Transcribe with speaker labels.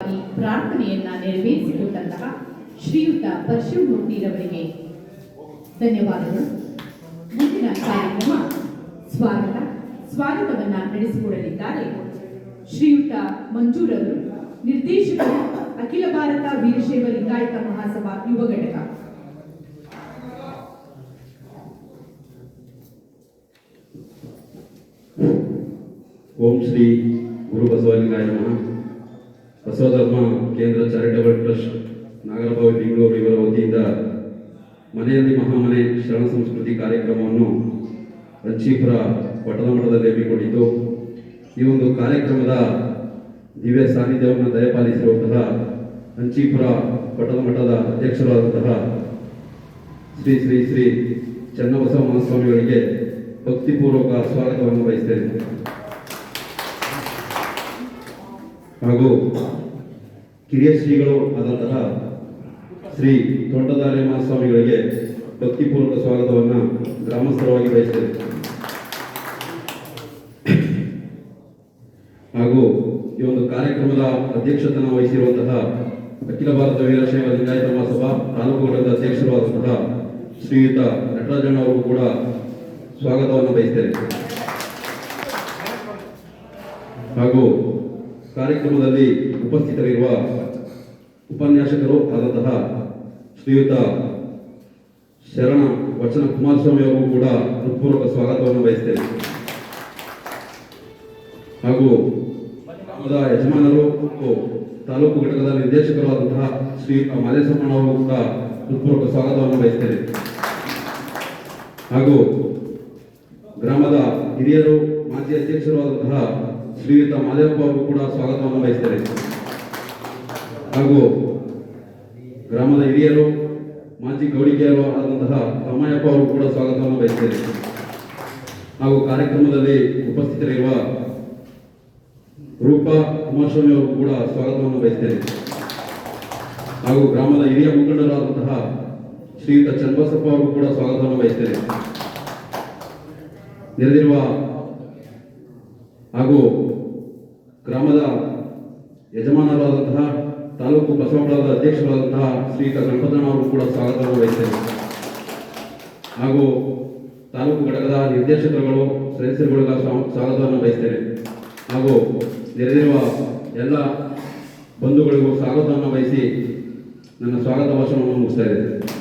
Speaker 1: ಪ್ರಾರ್ಥನೆಯನ್ನ ನೆರವೇರಿಸಿಕೊಟ್ಟಂತಹ ಶ್ರೀಯುತ ಪರಶುಮೂರ್ತಿರವರಿಗೆ ಧನ್ಯವಾದಗಳು. ಮುಂದಿನ ಕಾರ್ಯಕ್ರಮ ಸ್ವಾಗತವನ್ನ ನಡೆಸಿಕೊಡಲಿದ್ದಾರೆ ಶ್ರೀಯುತ ಮಂಜೂರವರು, ನಿರ್ದೇಶಕರು, ಅಖಿಲ ಭಾರತ ವೀರಶೈವ ಲಿಂಗಾಯತ ಮಹಾಸಭಾ ಯುವ ಘಟಕ.
Speaker 2: ಓಂ ಶ್ರೀ ಗುರು ಬಸವಲಿಂಗಾಯ ನಮಃ. ಬಸವಧರ್ಮ ಕೇಂದ್ರ ಚಾರಿಟಬಲ್ ಟ್ರಸ್ಟ್ ನಾಗರಬಾವಿ ಬೆಂಗಳೂರು ಇವರ ವತಿಯಿಂದ ಮನೆಯಲ್ಲಿ ಮಹಾಮನೆ ಶರಣ ಸಂಸ್ಕೃತಿ ಕಾರ್ಯಕ್ರಮವನ್ನು ರಂಚೀಪುರ ಪಟ್ಟಣ ಮಠದಲ್ಲಿ ಹಮ್ಮಿಕೊಂಡಿದ್ದು, ಈ ಒಂದು ಕಾರ್ಯಕ್ರಮದ ದಿವ್ಯ ಸಾನ್ನಿಧ್ಯವನ್ನು ದಯಪಾಲಿಸಿರುವಂತಹ ರಂಚೀಪುರ ಪಟ್ಟಣ ಮಠದ ಅಧ್ಯಕ್ಷರಾದಂತಹ ಶ್ರೀ ಶ್ರೀ ಶ್ರೀ ಚನ್ನಬಸವ ಮಹಾಸ್ವಾಮಿಗಳಿಗೆ ಭಕ್ತಿಪೂರ್ವಕ ಸ್ವಾಗತವನ್ನು ಬಯಸ್ತೇನೆ. ಹಾಗೂ ಕಿರಿಯ ಶ್ರೀಗಳು ಆದಂತಹ ಶ್ರೀ ತೋಂಟದಾರ್ಯ ಮಹಾಸ್ವಾಮಿಗಳಿಗೆ ಭಕ್ತಿಪೂರ್ವಕ ಸ್ವಾಗತವನ್ನು ಗ್ರಾಮಸ್ಥರವಾಗಿ ಬಯಸ್ತೇನೆ. ಹಾಗೂ ಈ ಒಂದು ಕಾರ್ಯಕ್ರಮದ ಅಧ್ಯಕ್ಷತೆಯನ್ನು ವಹಿಸಿರುವಂತಹ ಅಖಿಲ ಭಾರತ ವೀರಶೈವ ಲಿಂಗಾಯತ ಮಹಾಸಭಾ ತಾಲೂಕು ಘಟಕದ ಅಧ್ಯಕ್ಷರಾದಂತಹ ಶ್ರೀಯುತ ನಟರಾಜಣ್ಣ ಅವರು ಕೂಡ ಸ್ವಾಗತವನ್ನು ಬಯಸ್ತೇನೆ. ಹಾಗೂ ಕಾರ್ಯಕ್ರಮದಲ್ಲಿ ಉಪಸ್ಥಿತರಿರುವ ಉಪನ್ಯಾಸಕರು ಆದಂತಹ ಶ್ರೀಯುತ ಶರಣ ವಚನ ಕುಮಾರಸ್ವಾಮಿ ಅವರು ಕೂಡ ಹೃತ್ಪೂರ್ವಕ ಸ್ವಾಗತವನ್ನು ಬಯಸ್ತೇನೆ. ಹಾಗೂ ಗ್ರಾಮದ ಯಜಮಾನರು ಮತ್ತು ತಾಲೂಕು ಘಟಕದ ನಿರ್ದೇಶಕರು ಆದಂತಹ ಶ್ರೀಯುತ ಮಾದೇಶಮ್ಮಣ್ಣ ಅವರು ಕೂಡ ಹೃತ್ಪೂರ್ವಕ ಸ್ವಾಗತವನ್ನು ಬಯಸ್ತೇನೆ. ಹಾಗೂ ಗ್ರಾಮದ ಹಿರಿಯರು, ಮಾಜಿ ಅಧ್ಯಕ್ಷರು ಆದಂತಹ ಶ್ರೀಯುತ ಮಾದೇವಪ್ಪ ಅವರು ಕೂಡ ಸ್ವಾಗತವನ್ನು ಬಯಸ್ತೇನೆ. ಹಾಗೂ ಗ್ರಾಮದ ಹಿರಿಯರು, ಮಾಜಿ ಗೌಡಿಕೆಯರು ಆದಂತಹ ತಮ್ಮಯ್ಯಪ್ಪ ಅವರು ಕೂಡ ಸ್ವಾಗತವನ್ನು ಬಯಸ್ತೇನೆ. ಹಾಗೂ ಕಾರ್ಯಕ್ರಮದಲ್ಲಿ ಉಪಸ್ಥಿತರಿರುವ ರೂಪಾ ಕುಮಾರಸ್ವಾಮಿ ಅವರು ಕೂಡ ಸ್ವಾಗತವನ್ನು ಬಯಸ್ತೇನೆ. ಹಾಗೂ ಗ್ರಾಮದ ಹಿರಿಯ ಮುಖಂಡರಾದಂತಹ ಶ್ರೀಯುತ ಚನ್ನಬಸಪ್ಪ ಅವರು ಕೂಡ ಸ್ವಾಗತವನ್ನು ಬಯಸ್ತೇನೆ. ನೆರೆದಿರುವ ಹಾಗೂ ಗ್ರಾಮದ ಯಜಮಾನರಾದಂತಹ ತಾಲೂಕು ಬಸವಪುರದ ಅಧ್ಯಕ್ಷರಾದಂತಹ ಶ್ರೀಯುತ ಗಣಪತಣ್ಣ ಅವರು ಕೂಡ ಸ್ವಾಗತವನ್ನು ಬಯಸ್ತೇನೆ. ಹಾಗೂ ತಾಲೂಕು ಘಟಕದ ನಿರ್ದೇಶಕರುಗಳು, ಸದಸ್ಯರುಗಳ ಸ್ವಾಗತವನ್ನು ಬಯಸ್ತೇನೆ. ಹಾಗೂ ನೆರೆದಿರುವ ಎಲ್ಲ ಬಂಧುಗಳಿಗೂ ಸ್ವಾಗತವನ್ನು ಬಯಸಿ ನನ್ನ ಸ್ವಾಗತ ಭಾಷಣವನ್ನು ಮುಗಿಸ್ತಾ ಇದ್ದೇನೆ.